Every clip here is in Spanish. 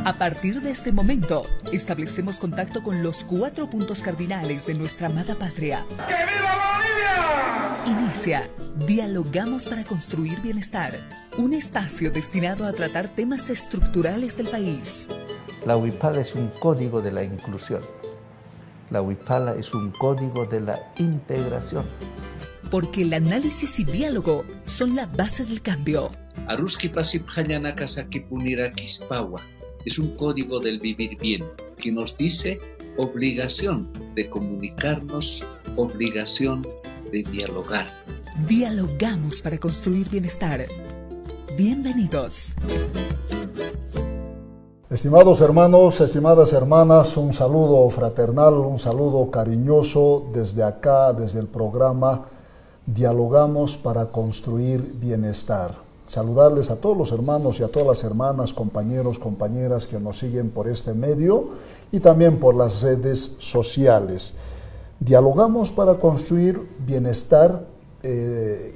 A partir de este momento, establecemos contacto con los 4 puntos cardinales de nuestra amada patria. ¡Que viva Bolivia! Inicia Dialogamos para construir bienestar, un espacio destinado a tratar temas estructurales del país. La Huipala es un código de la inclusión. La Huipala es un código de la integración. Porque el análisis y diálogo son la base del cambio. Aruski pasip hayanaka sakipunira kispawa. Es un código del vivir bien que nos dice obligación de comunicarnos, obligación de dialogar. Dialogamos para construir bienestar. Bienvenidos. Estimados hermanos, estimadas hermanas, un saludo fraternal, un saludo cariñoso desde acá, desde el programa Dialogamos para construir bienestar. Saludarles a todos los hermanos y a todas las hermanas, compañeros, compañeras que nos siguen por este medio y también por las redes sociales. Dialogamos para construir bienestar.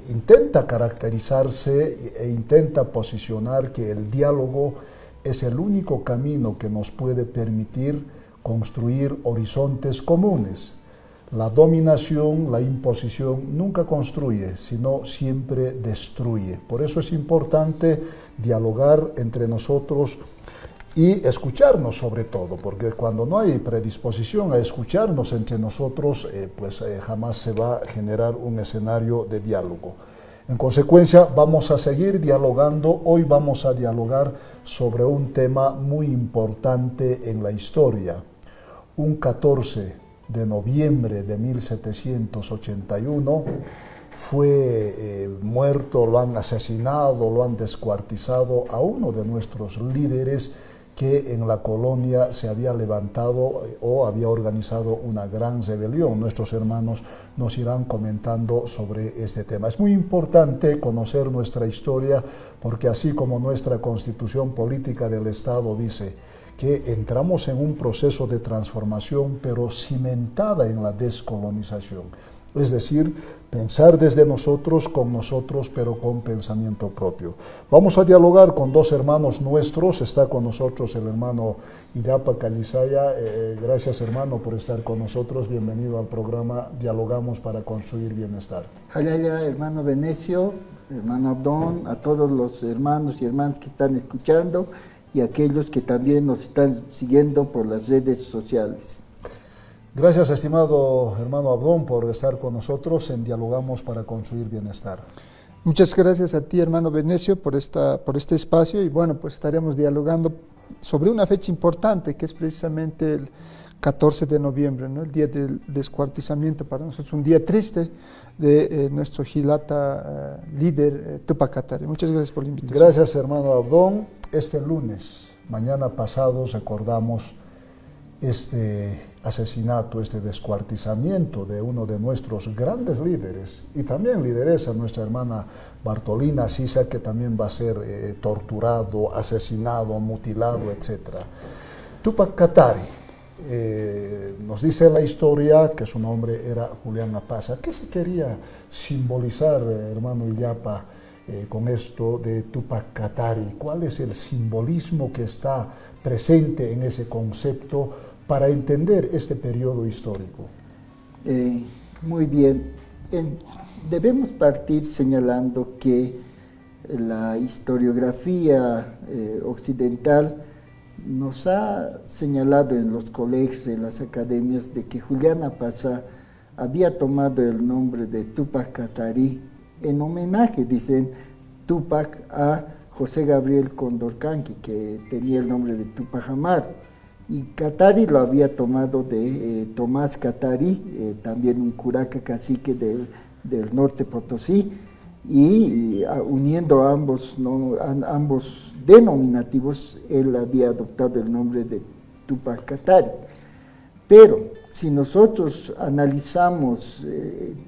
Intenta caracterizarse e intenta posicionar que el diálogo es el único camino que nos puede permitir construir horizontes comunes. La dominación, la imposición nunca construye, sino siempre destruye. Por eso es importante dialogar entre nosotros y escucharnos sobre todo, porque cuando no hay predisposición a escucharnos entre nosotros, jamás se va a generar un escenario de diálogo. En consecuencia, vamos a seguir dialogando. Hoy vamos a dialogar sobre un tema muy importante en la historia. Un 14 de noviembre de 1781 fue muerto, lo han asesinado, lo han descuartizado a uno de nuestros líderes que en la colonia se había levantado o había organizado una gran rebelión. Nuestros hermanos nos irán comentando sobre este tema. Es muy importante conocer nuestra historia porque así como nuestra constitución política del Estado dice que entramos en un proceso de transformación pero cimentada en la descolonización. Es decir, pensar desde nosotros, con nosotros, pero con pensamiento propio. Vamos a dialogar con dos hermanos nuestros. Está con nosotros el hermano Illapa Calizaya. Gracias, hermano, por estar con nosotros. Bienvenido al programa Dialogamos para construir bienestar. Halaya, hermano Venecio, hermano Abdón, a todos los hermanos y hermanas que están escuchando y aquellos que también nos están siguiendo por las redes sociales. Gracias, estimado hermano Abdón, por estar con nosotros en Dialogamos para construir bienestar. Muchas gracias a ti, hermano Venecio, por este espacio, y bueno, pues estaremos dialogando sobre una fecha importante que es precisamente el 14 de noviembre, ¿no? El día del descuartizamiento para nosotros, un día triste de nuestro Jilata líder Tupac Katari. Muchas gracias por la invitación. Gracias, hermano Abdón. Este lunes, mañana pasado, recordamos este asesinato, este descuartizamiento de uno de nuestros grandes líderes y también lideresa, nuestra hermana Bartolina Sisa, que también va a ser torturado, asesinado, mutilado, etc. Tupac Katari, nos dice la historia que su nombre era Julián Apaza. ¿Qué se quería simbolizar, hermano Illapa, con esto de Tupac Katari? ¿Cuál es el simbolismo que está presente en ese concepto para entender este periodo histórico? Muy bien. Debemos partir señalando que la historiografía occidental nos ha señalado en los colegios, en las academias, de que Julián Apaza había tomado el nombre de Tupac Katari en homenaje, dicen, Tupac a José Gabriel Condorcanqui, que tenía el nombre de Tupac Amaru. Y Katari lo había tomado de Tomás Katari, también un curaca cacique del norte Potosí, y uniendo ambos denominativos, él había adoptado el nombre de Tupac Katari. Pero si nosotros analizamos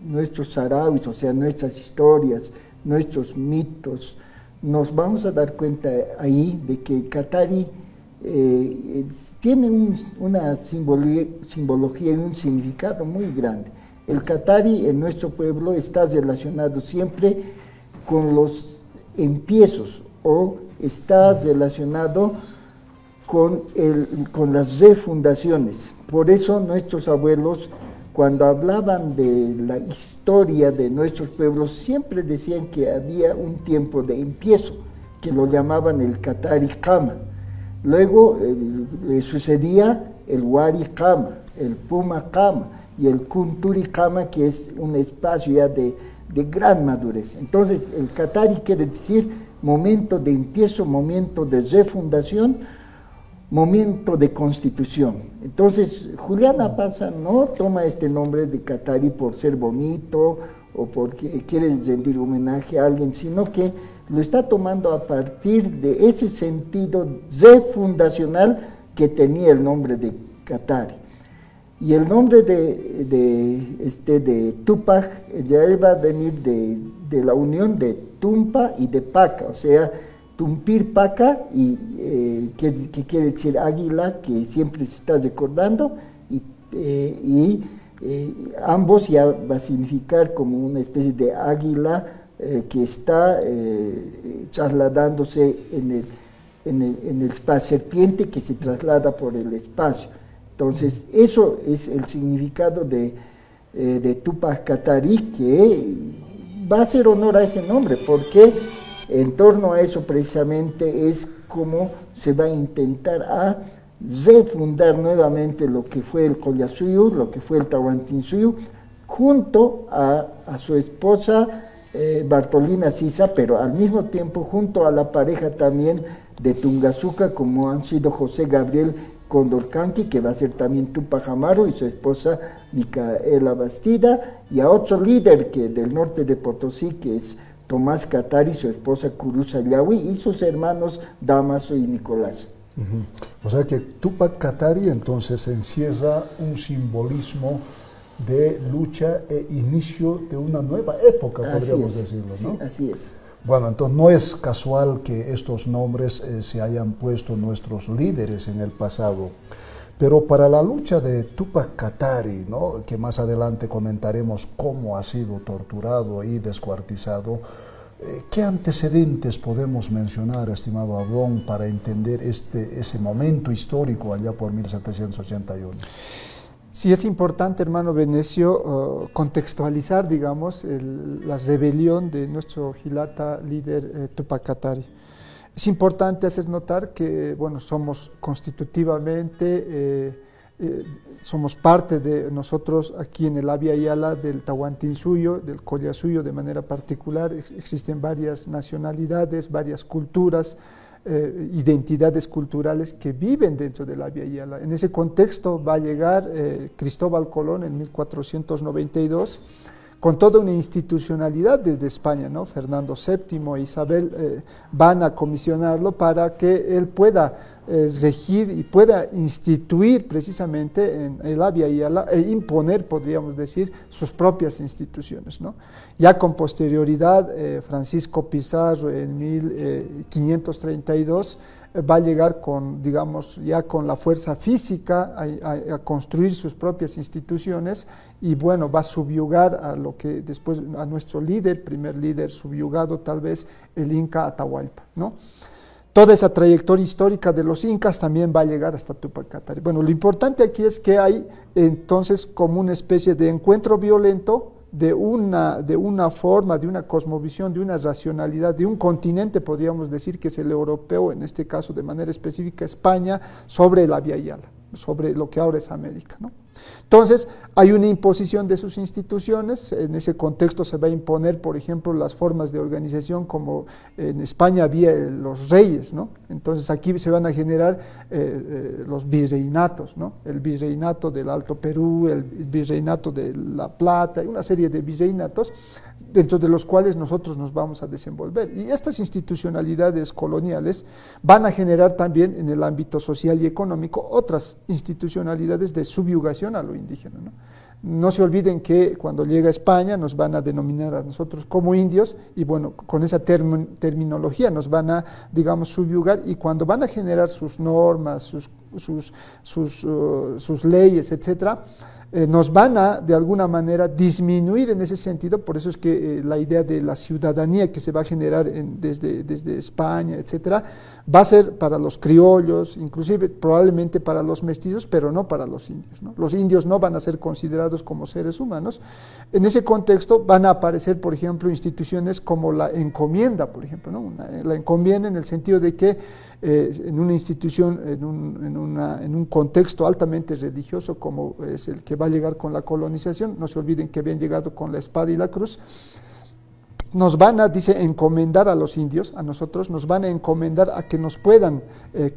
nuestros sarauis, o sea, nuestras historias, nuestros mitos, nos vamos a dar cuenta ahí de que Katari tiene una simbología y un significado muy grande. El Katari en nuestro pueblo está relacionado siempre con los empiezos, o está relacionado con las refundaciones. Por eso nuestros abuelos, cuando hablaban de la historia de nuestros pueblos, siempre decían que había un tiempo de empiezo, que lo llamaban el Katari Kama. Luego le sucedía el Wari Kama, el Puma Kama y el Kunturi Kama, que es un espacio ya de gran madurez. Entonces, el Katari quiere decir momento de empiezo, momento de refundación, momento de constitución. Entonces, Juliana Pazza no toma este nombre de Katari por ser bonito o porque quiere rendir homenaje a alguien, sino que lo está tomando a partir de ese sentido refundacional que tenía el nombre de Katari. Y el nombre de Tupac ya va a venir de la unión de Tumpa y de Paca, o sea, Tumpir Paca, y que quiere decir águila, que siempre se está recordando, y ambos ya va a significar como una especie de águila que está trasladándose en el espacio, serpiente que se traslada por el espacio. Entonces, eso es el significado de Tupac Katari, que va a hacer honor a ese nombre, porque en torno a eso precisamente es como se va a intentar a refundar nuevamente lo que fue el Collasuyo, lo que fue el Tahuantinsuyo, junto a su esposa Bartolina Sisa, pero al mismo tiempo junto a la pareja también de Tungazuca, como han sido José Gabriel Condorcanqui, que va a ser también Tupac Amaru, y su esposa Micaela Bastida, y a otro líder del norte de Potosí, que es Tomás Katari, su esposa Curuza Yahui, y sus hermanos Damaso y Nicolás. O sea que Tupac Katari entonces encierra un simbolismo de lucha e inicio de una nueva época, podríamos decirlo, ¿no? Sí, así es. Bueno, entonces no es casual que estos nombres se hayan puesto nuestros líderes en el pasado, pero para la lucha de Tupac Katari, ¿no?, que más adelante comentaremos cómo ha sido torturado y descuartizado, ¿qué antecedentes podemos mencionar, estimado Abdón, para entender ese momento histórico allá por 1781? Sí, es importante, hermano Venecio, contextualizar, digamos, la rebelión de nuestro Jilata líder Tupac Katari. Es importante hacer notar que, bueno, somos constitutivamente, somos parte de nosotros aquí en el Abya Yala del Tahuantinsuyo, del Collasuyo de manera particular. Existen varias nacionalidades, varias culturas, identidades culturales que viven dentro del Abya Yala. En ese contexto va a llegar Cristóbal Colón en 1492 con toda una institucionalidad desde España, ¿no? Fernando VII e Isabel van a comisionarlo para que él pueda regir y pueda instituir precisamente en el Abya Yala e imponer, podríamos decir, sus propias instituciones, ¿no? Ya con posterioridad, Francisco Pizarro en 1532 va a llegar con, digamos, ya con la fuerza física a construir sus propias instituciones y, bueno, va a subyugar a lo que después, a nuestro líder, primer líder subyugado tal vez, el Inca Atahualpa, ¿no? Toda esa trayectoria histórica de los incas también va a llegar hasta Tupac Katari. Bueno, lo importante aquí es que hay entonces como una especie de encuentro violento de una forma, de una cosmovisión, de una racionalidad, de un continente, podríamos decir, que es el europeo, en este caso de manera específica España, sobre el Abya Yala, sobre lo que ahora es América, ¿no? Entonces, hay una imposición de sus instituciones. En ese contexto se va a imponer, por ejemplo, las formas de organización, como en España había los reyes, ¿no? Entonces aquí se van a generar los virreinatos, ¿no? El virreinato del Alto Perú, el virreinato de La Plata, y una serie de virreinatos dentro de los cuales nosotros nos vamos a desenvolver. Y estas institucionalidades coloniales van a generar también en el ámbito social y económico otras institucionalidades de subyugación a lo indígena, ¿no? No se olviden que cuando llega a España nos van a denominar a nosotros como indios y, bueno, con esa terminología nos van a, digamos, subyugar, y cuando van a generar sus normas, sus leyes, etcétera, nos van a, de alguna manera, disminuir en ese sentido. Por eso es que la idea de la ciudadanía que se va a generar desde España, etcétera, va a ser para los criollos, inclusive probablemente para los mestizos, pero no para los indios, ¿no? Los indios no van a ser considerados como seres humanos. En ese contexto van a aparecer, por ejemplo, instituciones como la encomienda, por ejemplo, ¿no? La encomienda en el sentido de que en una institución, en un contexto altamente religioso como es el que va a llegar con la colonización, no se olviden que habían llegado con la espada y la cruz, nos van a, dice, encomendar a los indios, a nosotros, nos van a encomendar a que nos puedan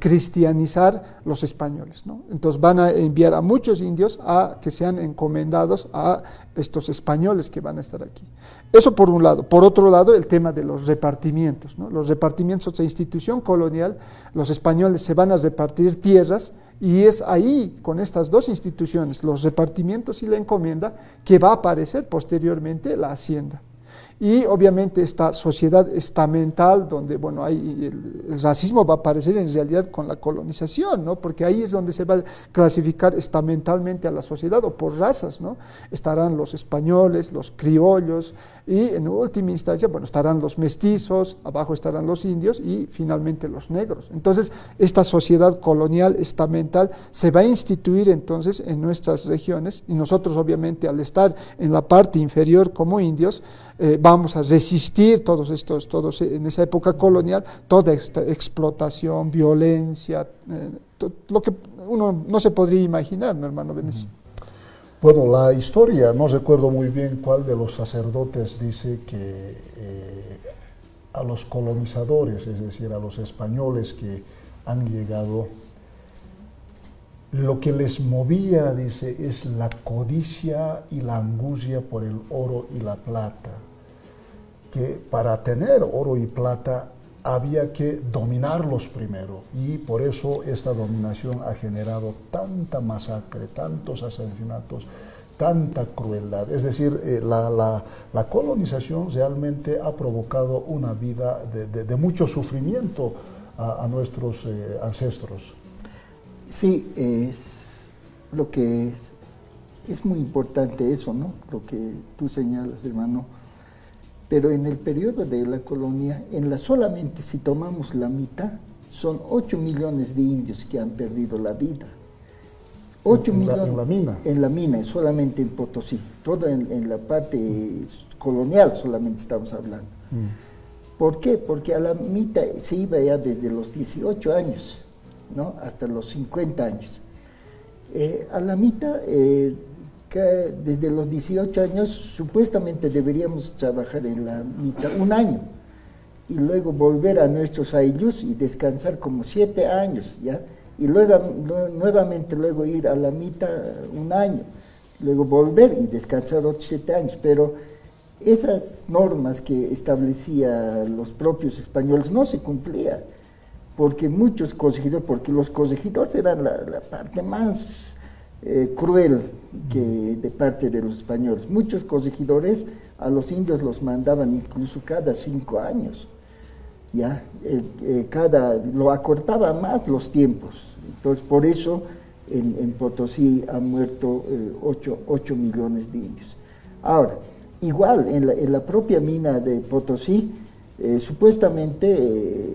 cristianizar los españoles, ¿no? Entonces van a enviar a muchos indios a que sean encomendados a estos españoles que van a estar aquí. Eso por un lado. Por otro lado, el tema de los repartimientos, ¿no? Los repartimientos, o sea, institución colonial, los españoles se van a repartir tierras, y es ahí, con estas dos instituciones, los repartimientos y la encomienda, que va a aparecer posteriormente la hacienda. Y obviamente esta sociedad estamental, donde bueno, hay el racismo va a aparecer en realidad con la colonización, ¿no? Porque ahí es donde se va a clasificar estamentalmente a la sociedad, o por razas, ¿no? Estarán los españoles, los criollos, y en última instancia, bueno, estarán los mestizos, abajo estarán los indios y finalmente los negros. Entonces, esta sociedad colonial estamental se va a instituir entonces en nuestras regiones, y nosotros obviamente al estar en la parte inferior como indios, vamos a resistir todos en esa época colonial, toda esta explotación, violencia, lo que uno no se podría imaginar, mi hermano Benicio. Bueno, la historia, no recuerdo muy bien cuál de los sacerdotes dice que a los colonizadores, es decir, a los españoles que han llegado, lo que les movía, dice, es la codicia y la angustia por el oro y la plata, que para tener oro y plata había que dominarlos primero, y por eso esta dominación ha generado tanta masacre, tantos asesinatos, tanta crueldad. Es decir, la colonización realmente ha provocado una vida de mucho sufrimiento a nuestros ancestros. Sí, lo que es muy importante eso, ¿no? Lo que tú señalas, hermano. Pero en el periodo de la colonia, solamente si tomamos la mitad, son 8 millones de indios que han perdido la vida. 8 millones en la mina. En la mina, solamente en Potosí. Todo en la parte colonial solamente estamos hablando. ¿Por qué? Porque a la mitad se iba ya desde los 18 años, ¿no? Hasta los 50 años. A la mitad, desde los 18 años, supuestamente deberíamos trabajar en la mitad un año, y luego volver a nuestros aylus y descansar como 7 años, ¿ya? Y luego nuevamente luego ir a la mitad un año, luego volver y descansar otros 7 años. Pero esas normas que establecían los propios españoles no se cumplían, porque muchos corregidores, porque los corregidores eran la parte más cruel que de parte de los españoles. Muchos corregidores a los indios los mandaban incluso cada 5 años, ¿ya? Lo acortaba más los tiempos. Entonces, por eso en Potosí han muerto 8 millones de indios. Ahora, igual en la propia mina de Potosí, supuestamente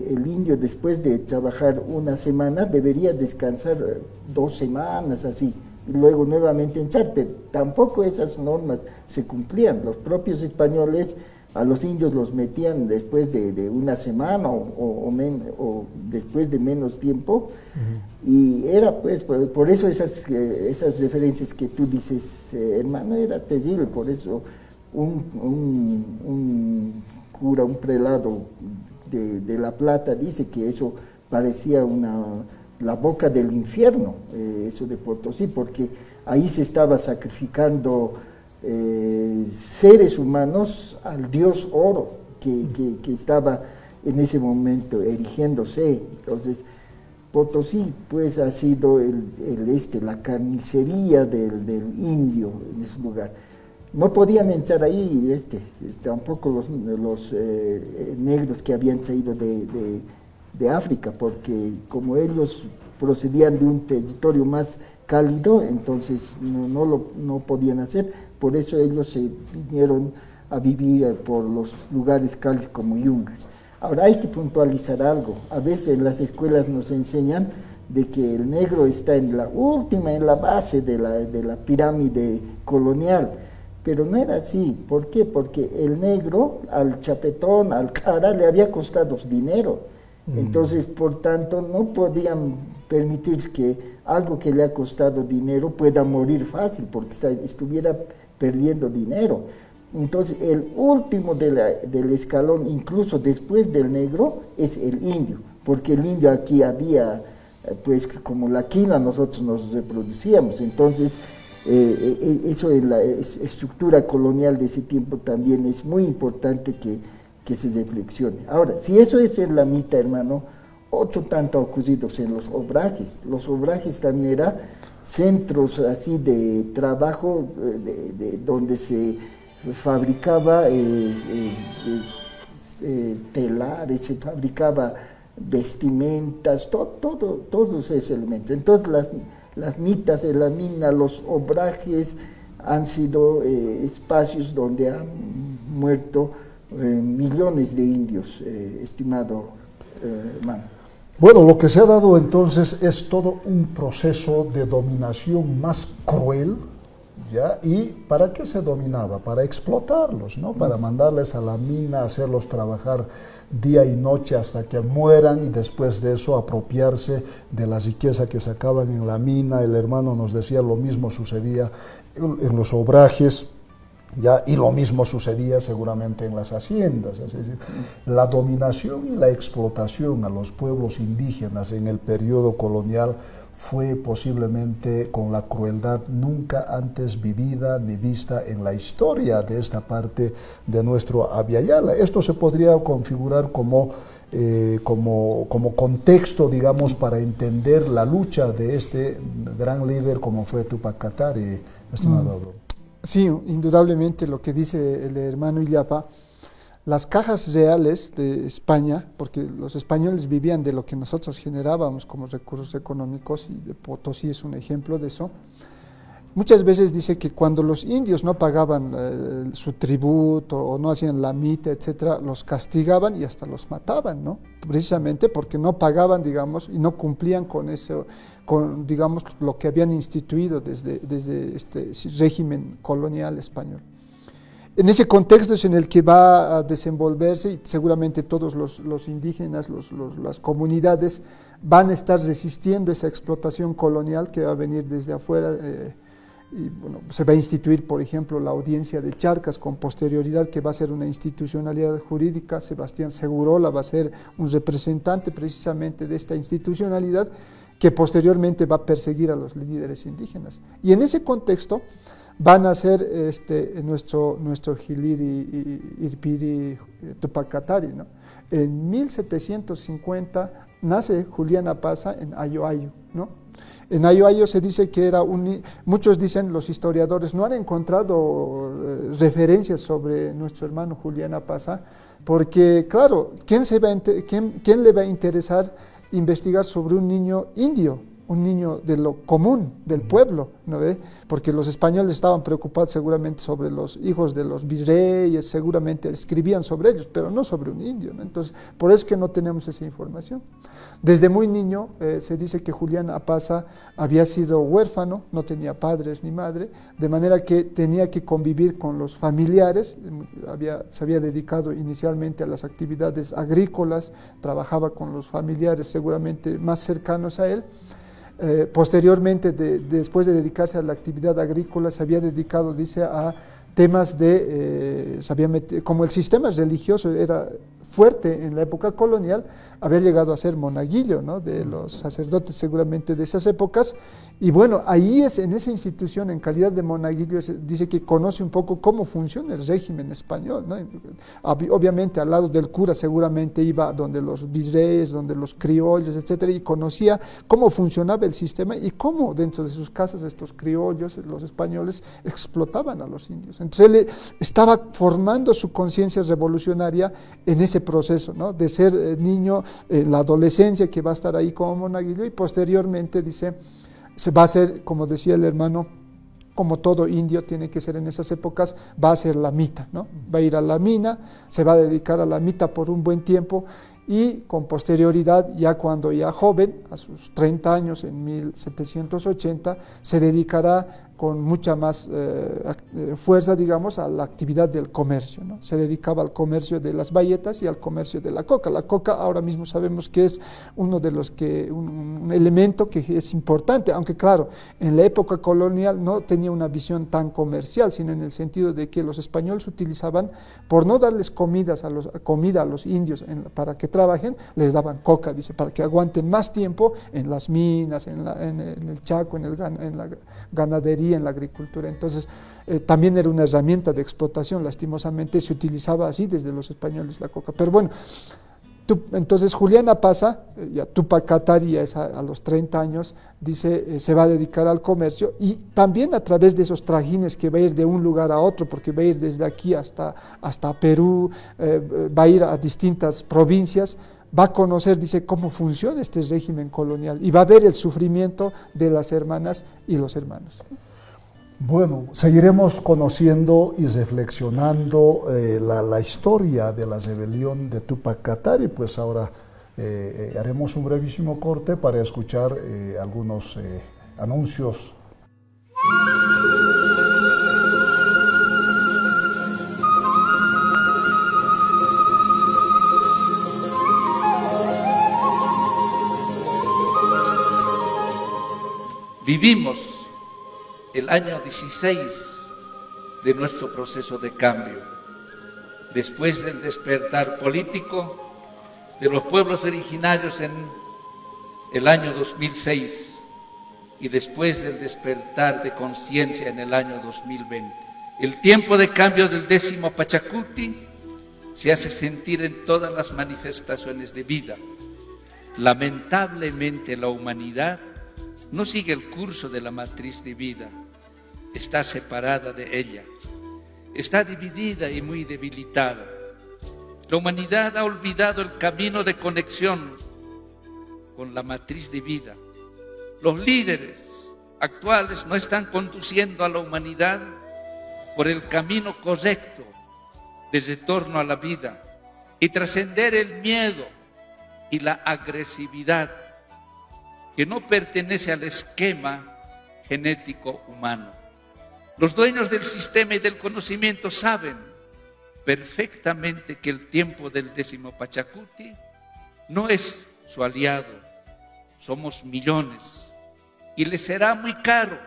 el indio, después de trabajar una semana, debería descansar 2 semanas, así, y luego nuevamente entrar, pero tampoco esas normas se cumplían. Los propios españoles a los indios los metían después de una semana o después de menos tiempo, y era pues por eso esas referencias que tú dices, hermano, era terrible. Por eso un cura, un prelado de La Plata dice que eso parecía la boca del infierno, eso de Potosí, porque ahí se estaba sacrificando seres humanos al dios oro que estaba en ese momento erigiéndose. Entonces Potosí pues ha sido la carnicería del indio en ese lugar. No podían entrar ahí tampoco los negros que habían traído África, porque como ellos procedían de un territorio más cálido, entonces no podían hacer, por eso ellos se vinieron a vivir por los lugares cálidos como yungas. Ahora hay que puntualizar algo, a veces en las escuelas nos enseñan de que el negro está en la base de la pirámide colonial, pero no era así. ¿Por qué? Porque el negro al chapetón, al cara, le había costado dinero. Entonces, por tanto, no podían permitir que algo que le ha costado dinero pueda morir fácil, porque estuviera perdiendo dinero. Entonces, el último del escalón, incluso después del negro, es el indio, porque el indio aquí había, pues como la quina nosotros nos reproducíamos. Entonces, eso en la estructura colonial de ese tiempo también es muy importante que se reflexione. Ahora, si eso es en la mitad, hermano, otro tanto ha ocurrido en los obrajes. Los obrajes también eran centros así de trabajo donde se fabricaba telares, se fabricaba vestimentas, todos esos elementos. Entonces las mitas de la mina, los obrajes han sido espacios donde han muerto millones de indios, estimado hermano. Bueno, lo que se ha dado entonces es todo un proceso de dominación más cruel, ¿ya? ¿Y para qué se dominaba? Para explotarlos, ¿no? Para mandarles a la mina, hacerlos trabajar día y noche hasta que mueran y después de eso apropiarse de la riqueza que sacaban en la mina. El hermano nos decía lo mismo sucedía en los obrajes, ¿ya? Y lo mismo sucedía seguramente en las haciendas. Es decir, la dominación y la explotación a los pueblos indígenas en el periodo colonial fue posiblemente con la crueldad nunca antes vivida ni vista en la historia de esta parte de nuestro Abya Yala. Esto se podría configurar como contexto, digamos, para entender la lucha de este gran líder como fue Túpac Katari, estimado Abro. Sí, indudablemente lo que dice el hermano Illapa, las cajas reales de España, porque los españoles vivían de lo que nosotros generábamos como recursos económicos, y de Potosí es un ejemplo de eso. Muchas veces dice que cuando los indios no pagaban su tributo o no hacían la mita, etcétera, los castigaban y hasta los mataban, ¿no? Precisamente porque no pagaban, digamos, y no cumplían con eso, con, digamos, lo que habían instituido desde este régimen colonial español. En ese contexto es en el que va a desenvolverse, y seguramente todos los indígenas, las comunidades van a estar resistiendo esa explotación colonial que va a venir desde afuera. Y bueno, se va a instituir, por ejemplo, la audiencia de Charcas con posterioridad, que va a ser una institucionalidad jurídica. Sebastián Segurola va a ser un representante precisamente de esta institucionalidad, que posteriormente va a perseguir a los líderes indígenas. Y en ese contexto van a ser nuestro Giliri Irpiri Túpac Katari, ¿no? En 1750 nace Julián Apaza en Ayoayo, ¿no? En Ayoayo se dice que era muchos dicen, los historiadores, no han encontrado referencias sobre nuestro hermano Julián Apaza, porque claro, ¿quién le va a interesar investigar sobre un niño indio, un niño de lo común, del pueblo, ¿no ve? Porque los españoles estaban preocupados seguramente sobre los hijos de los virreyes, seguramente escribían sobre ellos, pero no sobre un indio, ¿no? Entonces, por eso es que no tenemos esa información. Desde muy niño se dice que Julián Apaza había sido huérfano, no tenía padres ni madre, de manera que tenía que convivir con los familiares. Se había dedicado inicialmente a las actividades agrícolas, trabajaba con los familiares seguramente más cercanos a él. Posteriormente, después de dedicarse a la actividad agrícola, se había dedicado, dice, a temas como el sistema religioso era fuerte en la época colonial, había llegado a ser monaguillo, ¿no?, de los sacerdotes seguramente de esas épocas. Y bueno, ahí en esa institución, en calidad de monaguillo, dice que conoce un poco cómo funciona el régimen español, ¿no? Obviamente al lado del cura seguramente iba donde los virreyes, donde los criollos, etcétera, y conocía cómo funcionaba el sistema y cómo dentro de sus casas estos criollos, los españoles, explotaban a los indios. Entonces él estaba formando su conciencia revolucionaria en ese este proceso, ¿no? De ser niño, la adolescencia que va a estar ahí como monaguillo, y posteriormente dice, se va a hacer, como decía el hermano, como todo indio tiene que ser en esas épocas, va a ser lamita, ¿no? Va a ir a la mina, se va a dedicar a la mita por un buen tiempo, y con posterioridad, ya cuando ya joven, a sus 30 años, en 1780, se dedicará con mucha más fuerza, digamos, a la actividad del comercio, ¿no? Se dedicaba al comercio de las bayetas y al comercio de la coca. La coca ahora mismo sabemos que es uno de los que, un elemento que es importante, aunque claro, en la época colonial no tenía una visión tan comercial, sino en el sentido de que los españoles utilizaban, por no darles comida a los indios para que trabajen, les daban coca, dice, para que aguanten más tiempo en las minas, en el Chaco, en la ganadería, en la agricultura. Entonces también era una herramienta de explotación, lastimosamente se utilizaba así desde los españoles la coca. Pero bueno, entonces Juliana pasa, ya Túpac Katari a los 30 años, dice, se va a dedicar al comercio, y también a través de esos trajines que va a ir de un lugar a otro, porque va a ir desde aquí hasta Perú, va a ir a distintas provincias, va a conocer, dice, cómo funciona este régimen colonial, y va a ver el sufrimiento de las hermanas y los hermanos. Bueno, seguiremos conociendo y reflexionando la historia de la rebelión de Túpac Katari. Pues ahora haremos un brevísimo corte para escuchar algunos anuncios. Vivimos el año 16 de nuestro proceso de cambio, después del despertar político de los pueblos originarios en el año 2006 y después del despertar de conciencia en el año 2020. El tiempo de cambio del 10º Pachacuti se hace sentir en todas las manifestaciones de vida. Lamentablemente la humanidad no sigue el curso de la matriz de vida, está separada de ella, está dividida y muy debilitada. La humanidad ha olvidado el camino de conexión con la matriz de vida. Los líderes actuales no están conduciendo a la humanidad por el camino correcto de retorno a la vida y trascender el miedo y la agresividad que no pertenece al esquema genético humano. Los dueños del sistema y del conocimiento saben perfectamente que el tiempo del 10º Pachacuti no es su aliado, somos millones, y les será muy caro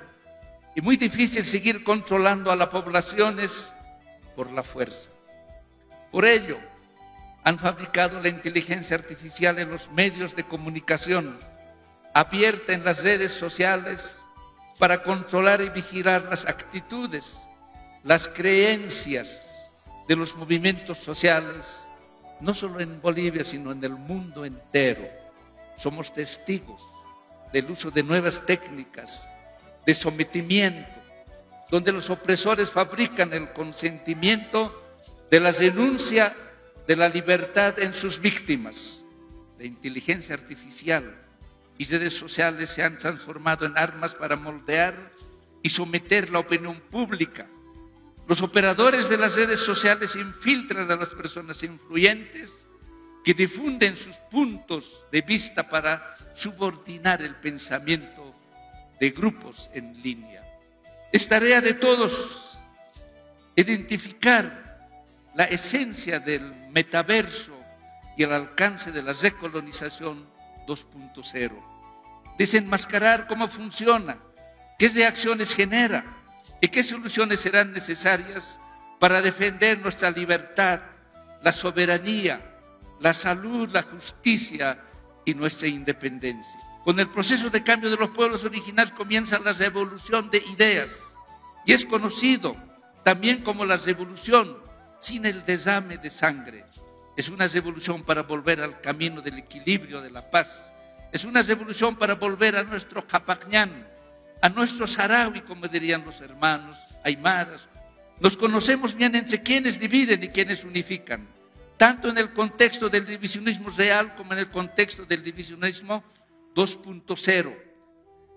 y muy difícil seguir controlando a las poblaciones por la fuerza. Por ello, han fabricado la inteligencia artificial en los medios de comunicación, abierta en las redes sociales, para controlar y vigilar las actitudes, las creencias de los movimientos sociales, no solo en Bolivia, sino en el mundo entero. Somos testigos del uso de nuevas técnicas de sometimiento, donde los opresores fabrican el consentimiento de la renuncia de la libertad en sus víctimas. La inteligencia artificial y redes sociales se han transformado en armas para moldear y someter la opinión pública. Los operadores de las redes sociales infiltran a las personas influyentes que difunden sus puntos de vista para subordinar el pensamiento de grupos en línea. Es tarea de todos identificar la esencia del metaverso y el alcance de la recolonización 2.0. Desenmascarar cómo funciona, qué reacciones genera y qué soluciones serán necesarias para defender nuestra libertad, la soberanía, la salud, la justicia y nuestra independencia. Con el proceso de cambio de los pueblos originarios comienza la revolución de ideas y es conocido también como la revolución sin el derrame de sangre. Es una revolución para volver al camino del equilibrio, de la paz. Es una revolución para volver a nuestro Capacñán, a nuestro Sarawi, como dirían los hermanos aymaras. Nos conocemos bien entre quienes dividen y quienes unifican. tanto en el contexto del divisionismo real como en el contexto del divisionismo 2.0.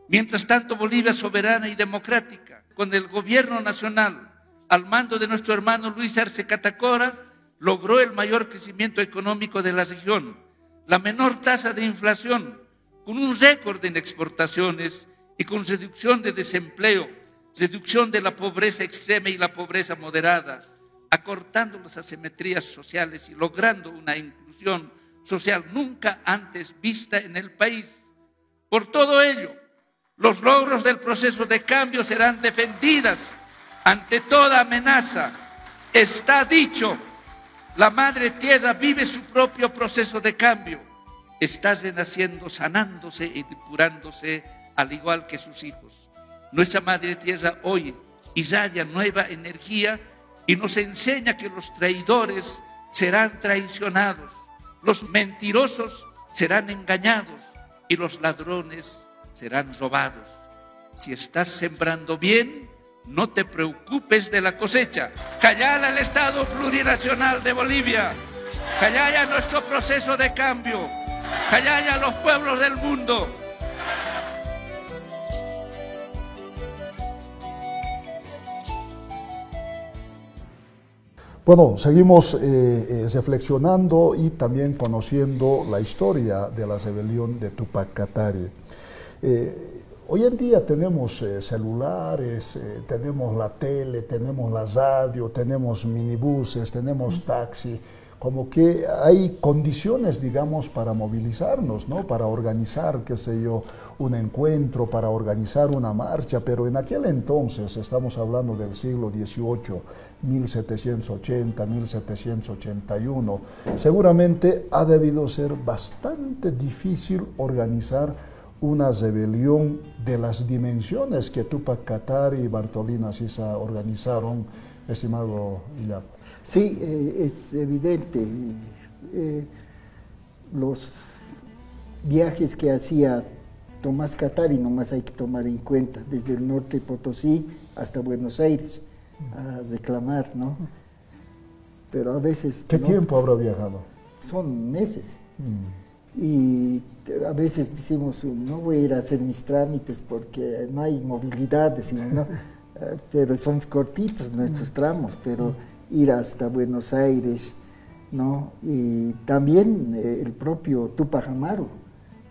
Mientras tanto, Bolivia soberana y democrática, con el gobierno nacional al mando de nuestro hermano Luis Arce Catacora, logró el mayor crecimiento económico de la región, la menor tasa de inflación, con un récord en exportaciones y con reducción de desempleo, reducción de la pobreza extrema y la pobreza moderada, acortando las asimetrías sociales y logrando una inclusión social nunca antes vista en el país. Por todo ello, los logros del proceso de cambio serán defendidas ante toda amenaza. Está dicho, la Madre Tierra vive su propio proceso de cambio. Está renaciendo, sanándose y depurándose al igual que sus hijos. Nuestra Madre Tierra hoy irradia nueva energía y nos enseña que los traidores serán traicionados, los mentirosos serán engañados y los ladrones serán robados. Si estás sembrando bien, no te preocupes de la cosecha. Callala el Estado plurinacional de Bolivia, callala nuestro proceso de cambio, callala a los pueblos del mundo. Bueno, seguimos reflexionando y también conociendo la historia de la rebelión de Túpac Katari. Hoy en día tenemos celulares, tenemos la tele, tenemos la radio, tenemos minibuses, tenemos taxi, como que hay condiciones, digamos, para movilizarnos, ¿no? Para organizar, qué sé yo, un encuentro, para organizar una marcha, pero en aquel entonces, estamos hablando del siglo XVIII, 1780, 1781, seguramente ha debido ser bastante difícil organizar una rebelión de las dimensiones que Túpac Katari y Bartolina Sisa organizaron, estimado Illap. Sí, es evidente. Los viajes que hacía Tomás Katari nomás hay que tomar en cuenta, desde el norte de Potosí hasta Buenos Aires, a reclamar, ¿no? Pero a veces... ¿Qué ¿no? tiempo habrá viajado? Son meses. Y a veces decimos, no voy a ir a hacer mis trámites porque no hay movilidad, decimos, ¿no? Pero son cortitos nuestros tramos, pero ir hasta Buenos Aires, ¿no? Y también el propio Túpac Amaru,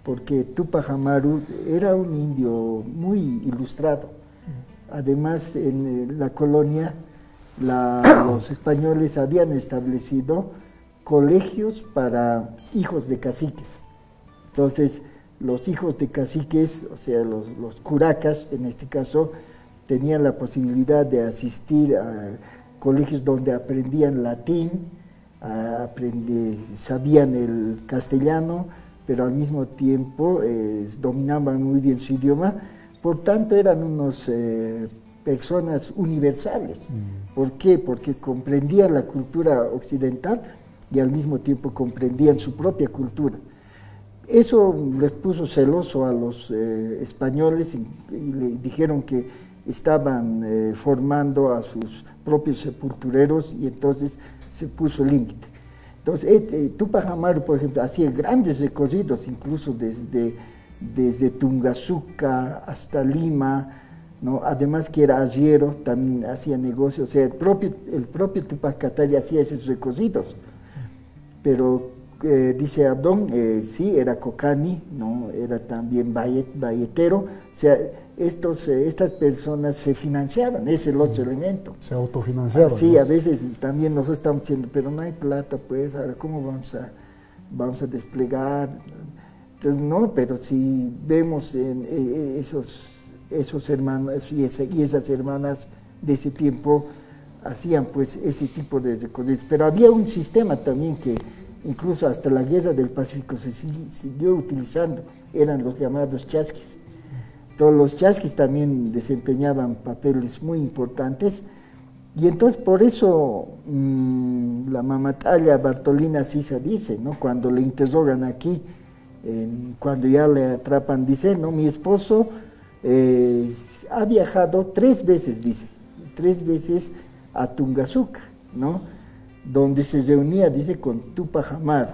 porque Túpac Amaru era un indio muy ilustrado. Además, en la colonia, los españoles habían establecido colegios para hijos de caciques. Entonces, los hijos de caciques, o sea, los curacas, en este caso, tenían la posibilidad de asistir a colegios donde aprendían latín, sabían el castellano, pero al mismo tiempo dominaban muy bien su idioma. Por tanto, eran unos personas universales. ¿Por qué? Porque comprendían la cultura occidental y al mismo tiempo comprendían su propia cultura. Eso les puso celoso a los españoles y le dijeron que estaban formando a sus propios sepultureros y entonces se puso límite. Entonces, Túpac Amaru, por ejemplo, hacía grandes recorridos, incluso desde Tungazuca hasta Lima, ¿no? Además que era arriero, también hacía negocios, o sea, el propio Túpac Katari hacía esos recorridos. Pero dice Abdón, sí, era cocani, ¿no? Era también valletero, o sea, estas personas se financiaban, ese es el otro elemento. Se autofinanciaron. Sí, ¿no? a veces también nosotros estamos diciendo, pero no hay plata, pues, ahora ¿cómo vamos a desplegar? Entonces, no, pero si vemos en esos hermanos y esas hermanas de ese tiempo, hacían pues ese tipo de recorridos. Pero había un sistema también que incluso hasta la guerra del Pacífico se siguió utilizando, eran los llamados chasquis. Todos los chasquis también desempeñaban papeles muy importantes y entonces por eso la mamatalla Bartolina Sisa dice, ¿no? Cuando le interrogan aquí, cuando ya le atrapan, dice, ¿no? Mi esposo ha viajado 3 veces, dice, 3 veces a Tungazuca, ¿no? donde se reunía, dice, con Túpac Amaru.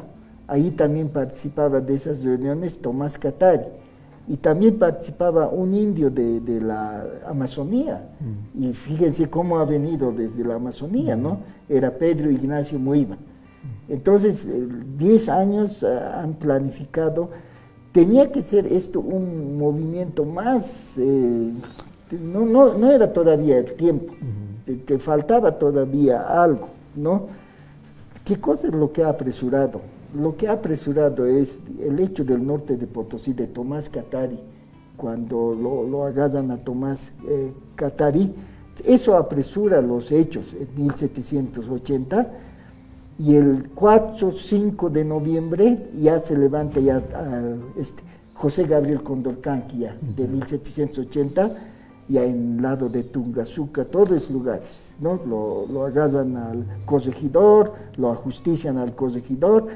Ahí también participaba de esas reuniones Tomás Katari. Y también participaba un indio de la Amazonía. Y fíjense cómo ha venido desde la Amazonía, ¿no? Era Pedro Ignacio Muiva. Entonces, 10 años han planificado. Tenía que ser esto un movimiento más, no era todavía el tiempo, te faltaba todavía algo, ¿no? ¿Qué cosa es lo que ha apresurado? Lo que ha apresurado es el hecho del norte de Potosí, de Tomás Katari, cuando lo agarran a Tomás Katari, eso apresura los hechos en 1780, y el 4-5 de noviembre ya se levanta ya José Gabriel Condorcanqui, ya de 1780, ya en el lado de Tungazuca, todos los lugares, ¿no? Lo agarran al corregidor, lo ajustician al corregidor.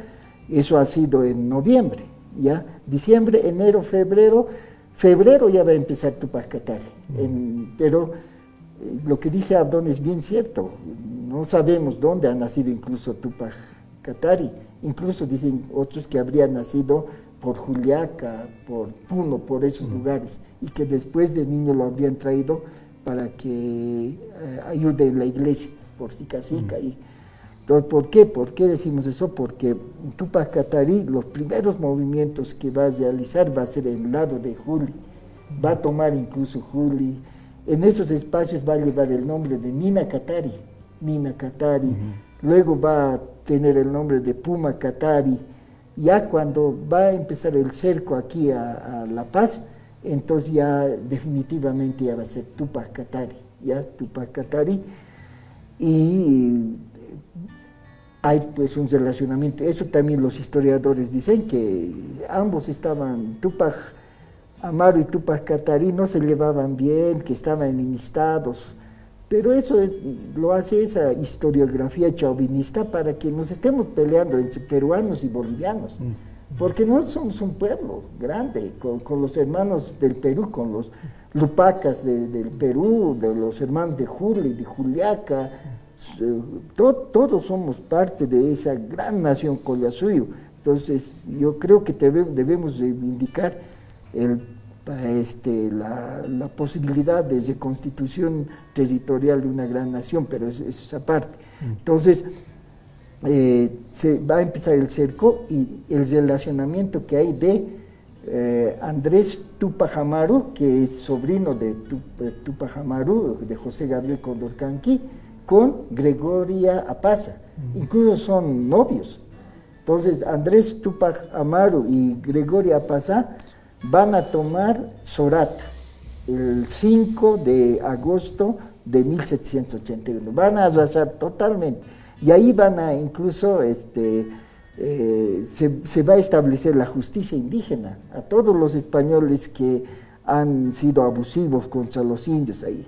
Eso ha sido en noviembre, ya diciembre, enero, febrero ya va a empezar Túpac Katari, pero lo que dice Abdón es bien cierto, no sabemos dónde ha nacido incluso Túpac Katari, incluso dicen otros que habría nacido por Juliaca, por Puno, por esos lugares, y que después de niño lo habrían traído para que ayude en la iglesia, por Sicacica. Entonces, ¿por qué decimos eso? Porque Túpac Katari, los primeros movimientos que va a realizar va a ser en el lado de Juli, va a tomar incluso Juli, en esos espacios va a llevar el nombre de Nina Katari, luego va a tener el nombre de Puma Katari. Ya cuando va a empezar el cerco aquí a La Paz, entonces ya definitivamente ya va a ser Túpac Katari, y hay pues un relacionamiento. Eso también los historiadores dicen, que ambos estaban, Túpac Amaru y Túpac Katari no se llevaban bien, que estaban enemistados, pero eso lo hace esa historiografía chauvinista para que nos estemos peleando entre peruanos y bolivianos, porque no somos un pueblo grande, con los hermanos del Perú, con los Lupacas del Perú, de los hermanos de Juli, de Juliaca, todos somos parte de esa gran nación Collasuyo. Entonces yo creo que debemos reivindicar la posibilidad de reconstitución territorial de una gran nación, pero eso es aparte. Entonces se va a empezar el cerco, y el relacionamiento que hay de Andrés Túpac Amaru, que es sobrino de Túpac Amaru, de José Gabriel Condorcanqui, con Gregoria Apaza, incluso son novios. Entonces Andrés Túpac Amaru y Gregoria Apaza van a tomar Sorata el 5 de agosto de 1781, van a arrasar totalmente, y ahí van a incluso se va a establecer la justicia indígena a todos los españoles que han sido abusivos contra los indios ahí.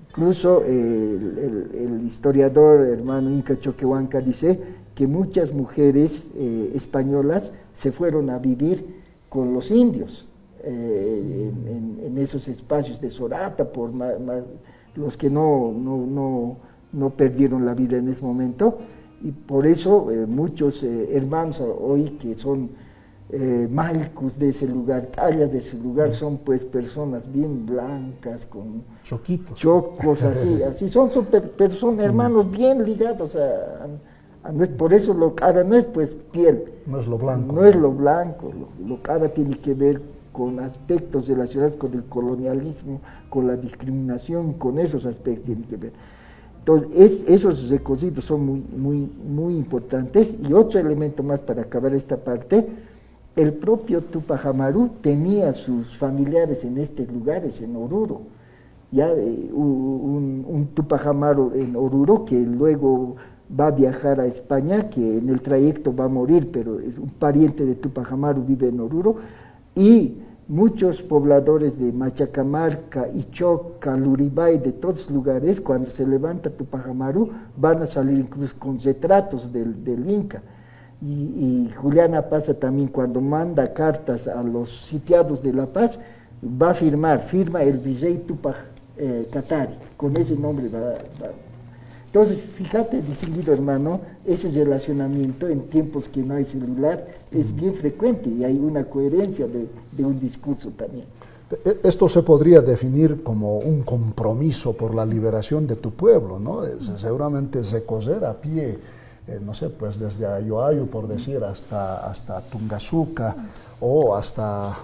Incluso el historiador hermano Inca Choquehuanca dice que muchas mujeres españolas se fueron a vivir con los indios en esos espacios de Sorata, por los que no perdieron la vida en ese momento, y por eso muchos hermanos hoy que son malcus de ese lugar, tallas de ese lugar, son pues personas bien blancas, con chocos, así son personas, hermanos bien ligados por eso lo cara no es pues piel, no es lo blanco, lo cara tiene que ver con aspectos relacionados con el colonialismo, con la discriminación, con esos aspectos tiene que ver. Entonces, esos recorridos son muy importantes. Y otro elemento más para acabar esta parte, el propio Túpac Amaru tenía sus familiares en estos lugares, en Oruro. Ya un Túpac Amaru en Oruro, que luego va a viajar a España, que en el trayecto va a morir, pero es un pariente de Túpac Amaru, vive en Oruro, y muchos pobladores de Machacamarca, Ichoca, Luribay, de todos los lugares, cuando se levanta Túpac Amaru, van a salir incluso con retratos del Inca. Y Juliana Apaza también, cuando manda cartas a los sitiados de La Paz, va a firma el Virrey Túpac Katari, con ese nombre va. Entonces, fíjate, distinguido hermano, ese relacionamiento en tiempos que no hay celular es bien frecuente y hay una coherencia de un discurso también. Esto se podría definir como un compromiso por la liberación de tu pueblo, ¿no? Seguramente se coser a pie, no sé, pues desde Ayoayo, por decir, hasta Tungazuca o hasta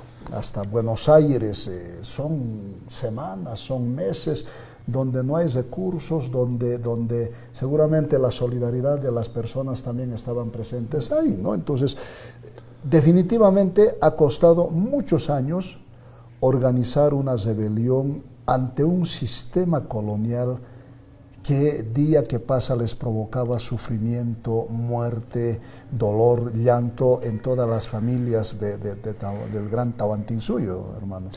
Buenos Aires, son semanas, son meses donde no hay recursos, donde seguramente la solidaridad de las personas también estaban presentes ahí, ¿no? Entonces, definitivamente ha costado muchos años organizar una rebelión ante un sistema colonial que día que pasa les provocaba sufrimiento, muerte, dolor, llanto en todas las familias del gran Tahuantinsuyo, hermano.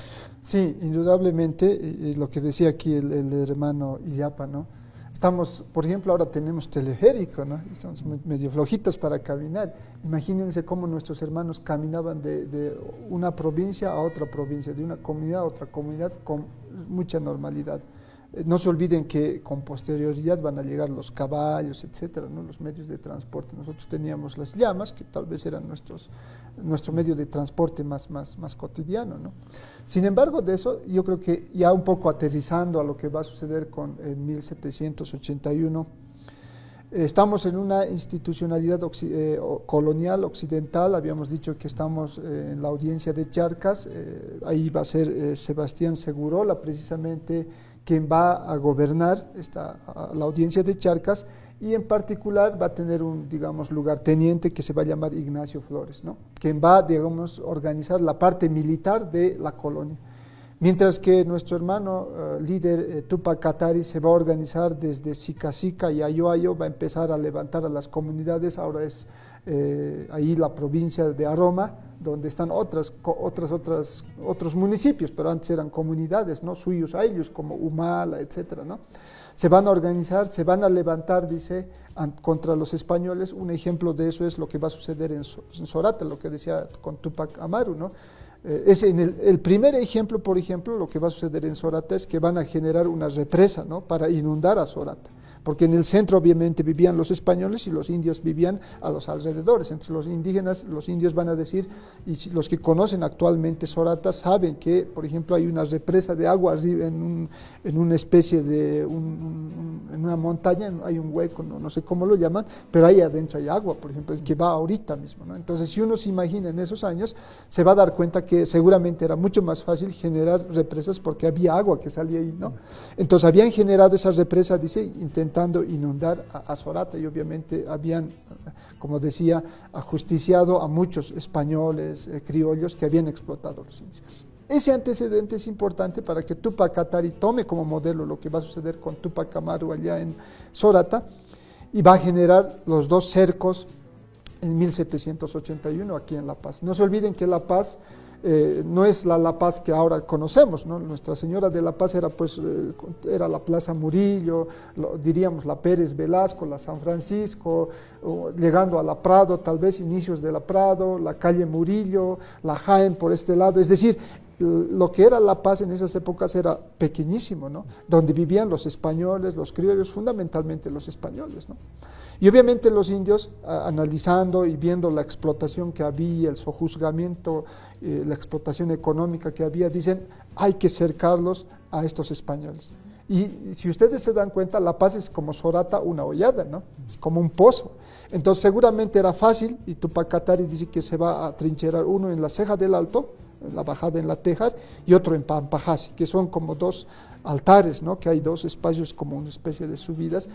Sí, indudablemente, lo que decía aquí el hermano Illapa, ¿no? Estamos, por ejemplo, ahora tenemos teleférico, ¿no? Estamos medio flojitos para caminar. Imagínense cómo nuestros hermanos caminaban de una provincia a otra provincia, de una comunidad a otra comunidad con mucha normalidad. No se olviden que con posterioridad van a llegar los caballos, etcétera, ¿no? Los medios de transporte. Nosotros teníamos las llamas, que tal vez eran nuestro medio de transporte más cotidiano, ¿no? Sin embargo, de eso, yo creo que ya un poco aterrizando a lo que va a suceder en 1781, estamos en una institucionalidad colonial occidental. Habíamos dicho que estamos en la audiencia de Charcas, ahí va a ser Sebastián Segurola precisamente quien va a gobernar la audiencia de Charcas, y en particular va a tener un, digamos, lugarteniente que se va a llamar Ignacio Flores, ¿no? Quien va, digamos, a organizar la parte militar de la colonia. Mientras que nuestro hermano líder Tupac Katari se va a organizar desde Sica y Ayoayo, va a empezar a levantar a las comunidades. Ahora es ahí la provincia de Aroma, donde están otros municipios, pero antes eran comunidades, ¿no? Suyos a ellos, como Humala, etcétera, ¿no? Se van a organizar, se van a levantar, dice, contra los españoles. Un ejemplo de eso es lo que va a suceder en Sorata, lo que decía con Tupac Amaru, ¿no? El primer ejemplo, por ejemplo, lo que va a suceder en Sorata es que van a generar una represa, ¿no? Para inundar a Sorata, porque en el centro obviamente vivían los españoles y los indios vivían a los alrededores. Entre los indígenas, los indios van a decir, y los que conocen actualmente Sorata saben que, por ejemplo, hay una represa de agua arriba en una especie de, en una montaña, hay un hueco, no sé cómo lo llaman, pero ahí adentro hay agua, por ejemplo, que va ahorita mismo, ¿no? Entonces, si uno se imagina en esos años, se va a dar cuenta que seguramente era mucho más fácil generar represas porque había agua que salía ahí, ¿no? Entonces, habían generado esas represas, dice, intentando inundar a Sorata, y obviamente habían, como decía, ajusticiado a muchos españoles, criollos que habían explotado a los indios. Ese antecedente es importante para que Tupac Katari tome como modelo lo que va a suceder con Tupac Amaru allá en Sorata, y va a generar los dos cercos en 1781 aquí en La Paz. No se olviden que La Paz no es la Paz que ahora conocemos, ¿no? Nuestra Señora de La Paz era, pues, era la Plaza Murillo, diríamos la Pérez Velasco, la San Francisco, llegando a la Prado, tal vez inicios de la Prado, la calle Murillo, la Jaén por este lado. Es decir, lo que era La Paz en esas épocas era pequeñísimo, ¿no? Donde vivían los españoles, los criollos, fundamentalmente los españoles, ¿no? Y obviamente los indios, analizando y viendo la explotación que había, el sojuzgamiento, la explotación económica que había, dicen, hay que cercarlos a estos españoles. Y si ustedes se dan cuenta, La Paz es como Sorata, una hollada, ¿no? Es como un pozo. Entonces seguramente era fácil, y Tupac Katari dice que se va a trincherar uno en la Ceja del Alto, en la bajada en la Tejar, y otro en Pampajasi, que son como dos altares, ¿no? Que hay dos espacios como una especie de subidas.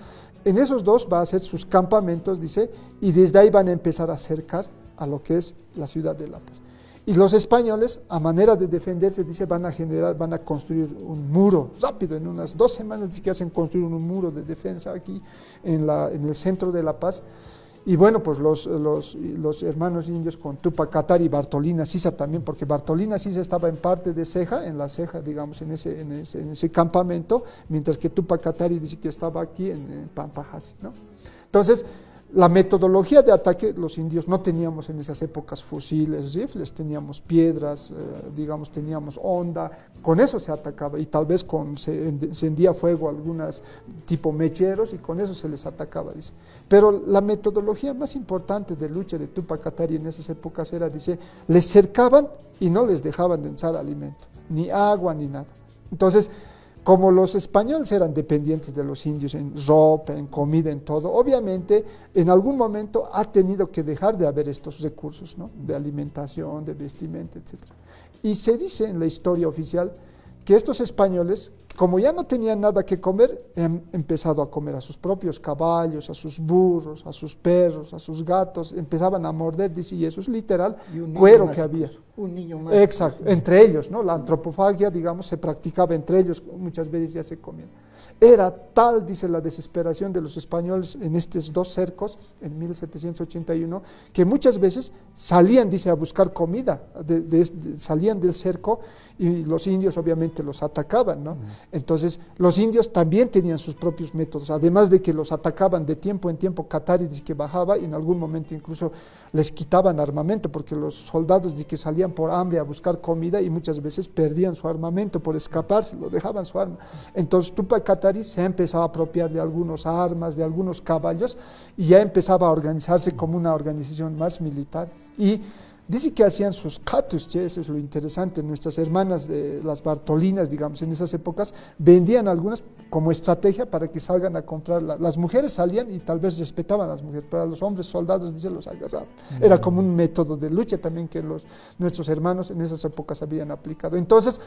En esos dos va a hacer sus campamentos, dice, y desde ahí van a empezar a acercar a lo que es la ciudad de La Paz. Y los españoles, a manera de defenderse, dice, van a construir un muro rápido, en unas 2 semanas dice que hacen construir un muro de defensa aquí en el centro de La Paz. Y bueno, pues los hermanos indios con Tupac Katari y Bartolina Sisa también, porque Bartolina Sisa estaba en parte de Ceja, en la Ceja, digamos, en ese campamento, mientras que Tupac Katari dice que estaba aquí en Pampajasi, ¿no? Entonces, La metodología de ataque, los indios no teníamos en esas épocas fusiles, rifles, teníamos piedras, digamos, teníamos honda, con eso se atacaba y tal vez se encendía fuego algunas tipo mecheros y con eso se les atacaba, dice. Pero la metodología más importante de lucha de Túpac Katari en esas épocas era, dice, les cercaban y no les dejaban de echar alimento, ni agua ni nada. Entonces, como los españoles eran dependientes de los indios en ropa, en comida, en todo, obviamente en algún momento ha tenido que dejar de haber estos recursos, ¿no? De alimentación, de vestimenta, etc. Y se dice en la historia oficial que estos españoles, como ya no tenían nada que comer, han empezado a comer a sus propios caballos, a sus burros, a sus perros, a sus gatos, empezaban a morder, dice, y eso es literal cuero que había. Un niño más. Exacto, entre ellos, ¿no? La antropofagia, digamos, se practicaba entre ellos, muchas veces ya se comían. Era tal, dice, la desesperación de los españoles en estos dos cercos, en 1781, que muchas veces salían, dice, a buscar comida, salían del cerco y los indios obviamente los atacaban, ¿no? Entonces, los indios también tenían sus propios métodos, además de que los atacaban de tiempo en tiempo. Katari dice que bajaba y en algún momento incluso les quitaban armamento, porque los soldados dice que salían por hambre a buscar comida y muchas veces perdían su armamento por escaparse, lo dejaban su arma. Entonces Túpac Katari se ha empezado a apropiar de algunas armas, de algunos caballos, y ya empezaba a organizarse como una organización más militar. Y dice que hacían sus catus, eso es lo interesante. Nuestras hermanas de las Bartolinas, digamos, en esas épocas, vendían algunas como estrategia para que salgan a comprar. Las mujeres salían y tal vez respetaban a las mujeres, pero a los hombres soldados, dice, los agarraban. Era como un método de lucha también que nuestros hermanos en esas épocas habían aplicado. Entonces,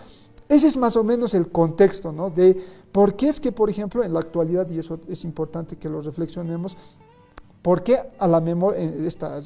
ese es más o menos el contexto, ¿no? De por qué es que, por ejemplo, en la actualidad, y eso es importante que lo reflexionemos, ¿por qué a la memoria,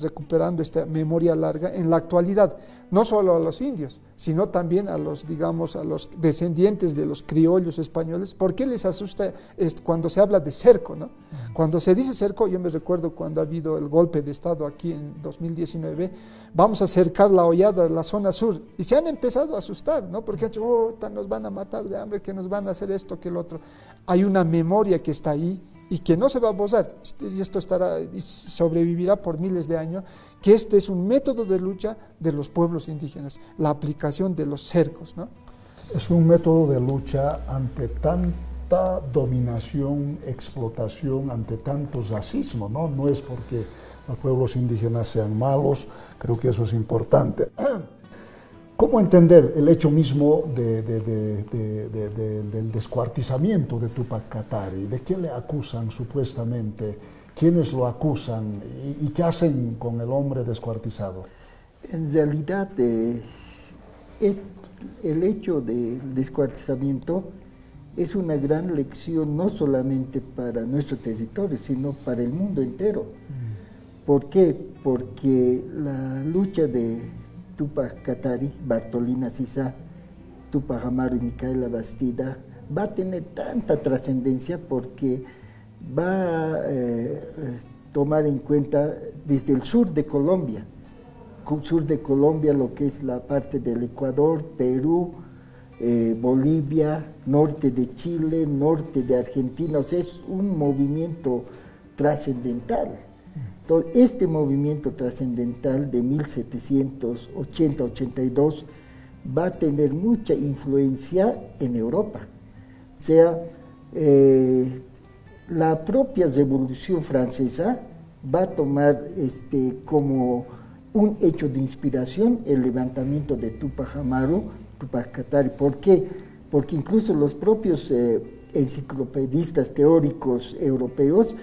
recuperando esta memoria larga, en la actualidad, no solo a los indios, sino también a los, digamos, a los descendientes de los criollos españoles? ¿Por qué les asusta cuando se habla de cerco, ¿no? Cuando se dice cerco, yo me recuerdo cuando ha habido el golpe de Estado aquí en 2019, vamos a cercar la hollada de la zona sur, y se han empezado a asustar, ¿no? Porque han dicho, nos van a matar de hambre, que nos van a hacer esto, que el otro. Hay una memoria que está ahí, y que no se va a borrar, y esto estará y sobrevivirá por miles de años, que este es un método de lucha de los pueblos indígenas, la aplicación de los cercos, ¿no? Es un método de lucha ante tanta dominación, explotación, ante tanto racismo, ¿no? No es porque los pueblos indígenas sean malos, creo que eso es importante. ¿Cómo entender el hecho mismo del descuartizamiento de Túpac Katari? ¿De qué le acusan supuestamente? ¿Quiénes lo acusan? ¿Y qué hacen con el hombre descuartizado? En realidad, el hecho del descuartizamiento es una gran lección no solamente para nuestro territorio, sino para el mundo entero. ¿Por qué? Porque la lucha de Túpac Katari, Bartolina Sisa, Túpac Amaru y Micaela Bastida va a tener tanta trascendencia porque va a tomar en cuenta desde el sur de Colombia, lo que es la parte del Ecuador, Perú, Bolivia, norte de Chile, norte de Argentina. O sea, es un movimiento trascendental. Entonces, este movimiento trascendental de 1780-82 va a tener mucha influencia en Europa. O sea, la propia Revolución Francesa va a tomar como un hecho de inspiración el levantamiento de Túpac Amaru, Túpac Katari. ¿Por qué? Porque incluso los propios enciclopedistas teóricos europeos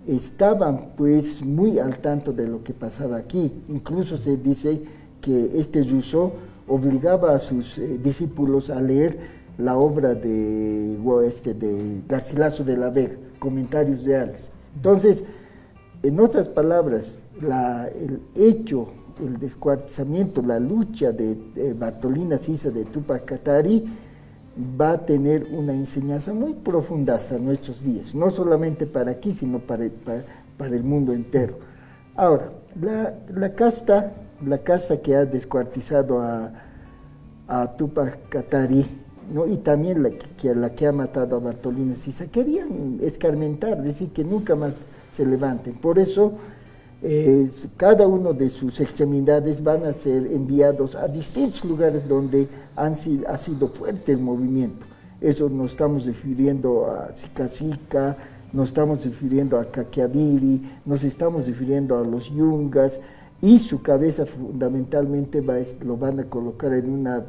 estaban pues muy al tanto de lo que pasaba aquí. Incluso se dice que Rousseau obligaba a sus discípulos a leer la obra de Garcilaso de la Vega, Comentarios Reales. Entonces, en otras palabras, el hecho, el descuartizamiento, la lucha de Bartolina Sisa, de Túpac Katari, va a tener una enseñanza muy profunda hasta nuestros días, no solamente para aquí, sino para el mundo entero. Ahora, la casta que ha descuartizado a Túpac Katari, ¿no? Y también la que ha matado a Bartolina Sisa, querían escarmentar, decir que nunca más se levanten. Por eso, cada uno de sus extremidades van a ser enviados a distintos lugares donde ha sido fuerte el movimiento. Eso nos estamos refiriendo a Sicacica, nos estamos refiriendo a Caquiaviri, nos estamos refiriendo a los Yungas, y su cabeza fundamentalmente lo van a colocar en una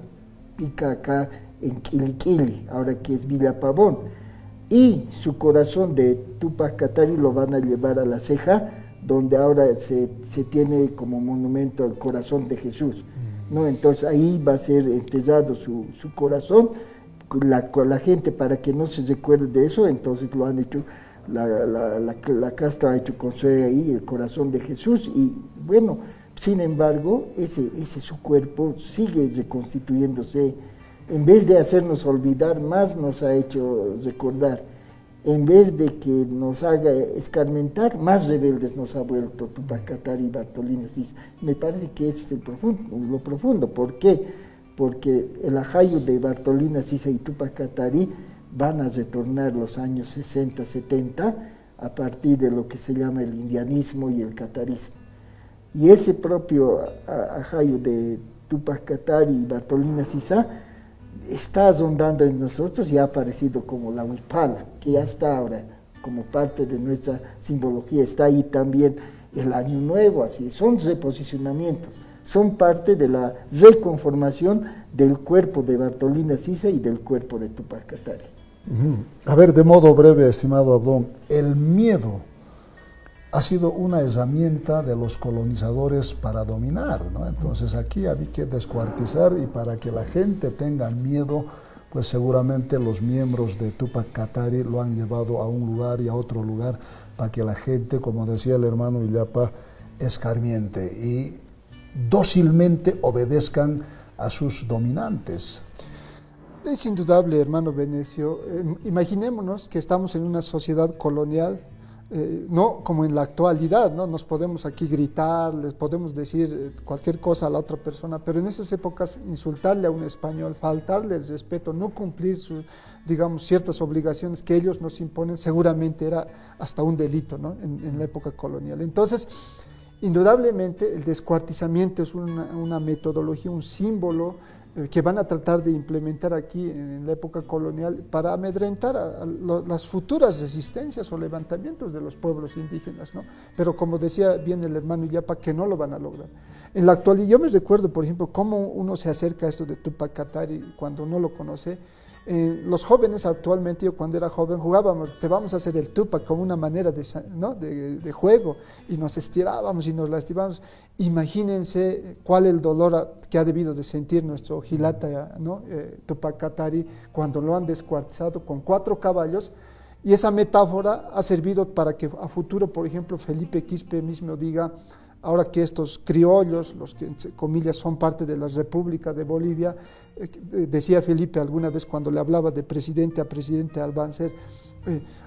pica acá en Quiliquili, ahora que es Villa Pavón, y su corazón de Tupac Katari lo van a llevar a La Ceja, donde ahora se tiene como monumento al corazón de Jesús, ¿no? Entonces ahí va a ser enterrado su corazón. La gente, para que no se recuerde de eso, entonces lo han hecho, la casta ha hecho construir ahí el corazón de Jesús, y bueno, sin embargo, ese su cuerpo sigue reconstituyéndose. En vez de hacernos olvidar, más nos ha hecho recordar. En vez de que nos haga escarmentar, más rebeldes nos ha vuelto Tupac Katari y Bartolina Sisa. Me parece que ese es lo profundo. ¿Por qué? Porque el ajayo de Bartolina Sisa y Tupac Katari van a retornar los años 60, 70, a partir de lo que se llama el indianismo y el catarismo. Y ese propio ajayo de Tupac Katari y Bartolina Sisa está rondando en nosotros y ha aparecido como la huipala, que ya está ahora como parte de nuestra simbología. Está ahí también el Año Nuevo, así, son reposicionamientos, son parte de la reconformación del cuerpo de Bartolina Sisa y del cuerpo de Tupac Katari. A ver, de modo breve, estimado Abdón, el miedo ha sido una herramienta de los colonizadores para dominar, ¿no? Entonces aquí había que descuartizar, y para que la gente tenga miedo, pues seguramente los miembros de Tupac Katari lo han llevado a un lugar y a otro lugar para que la gente, como decía el hermano Villapa, escarmiente y dócilmente obedezcan a sus dominantes. Es indudable, hermano Venecio. Imaginémonos que estamos en una sociedad colonial, no como en la actualidad, ¿no? Nos podemos aquí gritar, les podemos decir cualquier cosa a la otra persona, pero en esas épocas insultarle a un español, faltarle el respeto, no cumplir digamos, ciertas obligaciones que ellos nos imponen, seguramente era hasta un delito, ¿no? en la época colonial. Entonces, indudablemente el descuartizamiento es una metodología, un símbolo que van a tratar de implementar aquí en la época colonial para amedrentar a las futuras resistencias o levantamientos de los pueblos indígenas, ¿no? Pero como decía bien el hermano Villapa, que no lo van a lograr. En la actualidad, yo me recuerdo, por ejemplo, cómo uno se acerca a esto de Tupac Katari cuando no lo conoce. Los jóvenes actualmente, yo cuando era joven jugábamos, te vamos a hacer el Tupac como una manera de juego, y nos estirábamos y nos lastimamos. Imagínense cuál el dolor que ha debido de sentir nuestro Jilata, ¿no? Tupac Katari, cuando lo han descuartizado con 4 caballos, y esa metáfora ha servido para que a futuro, por ejemplo, Felipe Quispe mismo diga, ahora que estos criollos, los que entre comillas son parte de la República de Bolivia, decía Felipe alguna vez cuando le hablaba de presidente a presidente Albanzer,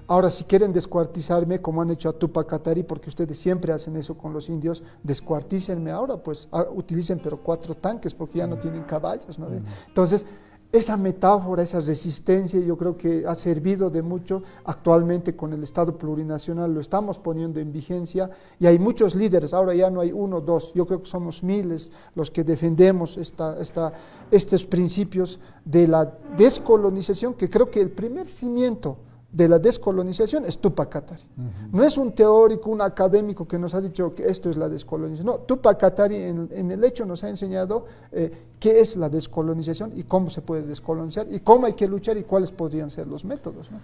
ahora si quieren descuartizarme como han hecho a Tupac Katari, porque ustedes siempre hacen eso con los indios, descuartícenme ahora, pues utilicen pero 4 tanques porque ya no tienen caballos, ¿no? Entonces, esa metáfora, esa resistencia, yo creo que ha servido de mucho. Actualmente con el Estado plurinacional lo estamos poniendo en vigencia, y hay muchos líderes, ahora ya no hay 1 o 2, yo creo que somos miles los que defendemos estos principios de la descolonización, que creo que el primer cimiento de la descolonización es Tupac Katari. No es un teórico, un académico que nos ha dicho que esto es la descolonización. No, Tupac Katari en el hecho nos ha enseñado qué es la descolonización y cómo se puede descolonizar y cómo hay que luchar y cuáles podrían ser los métodos, ¿no?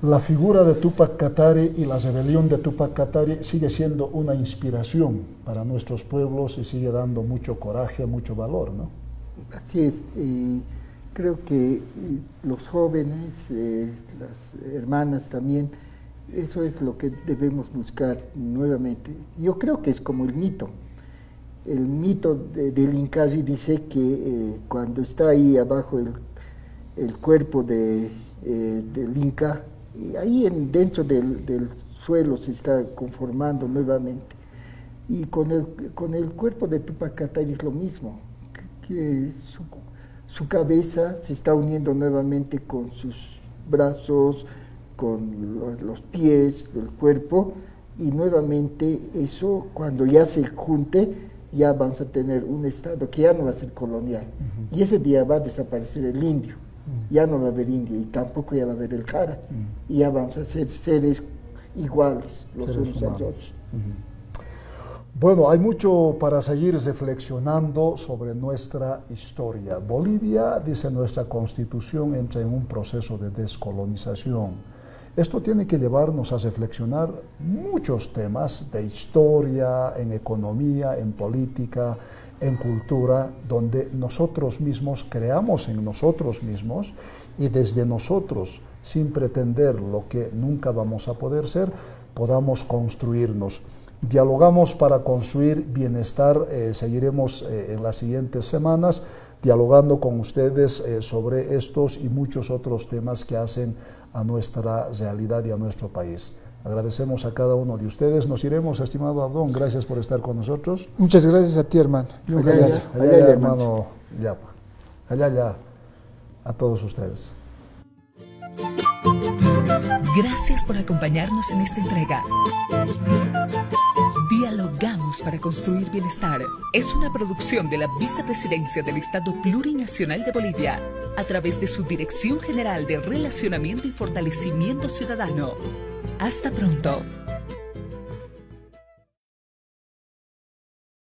La figura de Tupac Katari y la rebelión de Tupac Katari sigue siendo una inspiración para nuestros pueblos y sigue dando mucho coraje, mucho valor, ¿no? Así es. Creo que los jóvenes, las hermanas también, eso es lo que debemos buscar nuevamente. Yo creo que es como el mito. El mito del Incazi dice que cuando está ahí abajo el cuerpo del Inca, y ahí dentro del suelo se está conformando nuevamente. Y con el cuerpo de Tupac Katari es lo mismo, que su cabeza se está uniendo nuevamente con sus brazos, con los pies del cuerpo, y nuevamente eso, cuando ya se junte, ya vamos a tener un Estado que ya no va a ser colonial. Y ese día va a desaparecer el indio. Ya no va a haber indio y tampoco ya va a haber el cara. Y ya vamos a ser seres iguales los unos a los otros. Bueno, hay mucho para seguir reflexionando sobre nuestra historia. Bolivia, dice nuestra Constitución, entra en un proceso de descolonización. Esto tiene que llevarnos a reflexionar muchos temas de historia, en economía, en política, en cultura, donde nosotros mismos creamos en nosotros mismos y desde nosotros, sin pretender lo que nunca vamos a poder ser, podamos construirnos. Dialogamos para construir bienestar, seguiremos en las siguientes semanas dialogando con ustedes sobre estos y muchos otros temas que hacen a nuestra realidad y a nuestro país. Agradecemos a cada uno de ustedes. Nos iremos, estimado Abdón, gracias por estar con nosotros. Muchas gracias a ti, hermano. Allá, hermano Yapa. Allá, a todos ustedes. Gracias por acompañarnos en esta entrega. Dialogamos para construir bienestar es una producción de la Vicepresidencia del Estado Plurinacional de Bolivia a través de su Dirección General de Relacionamiento y Fortalecimiento Ciudadano. Hasta pronto.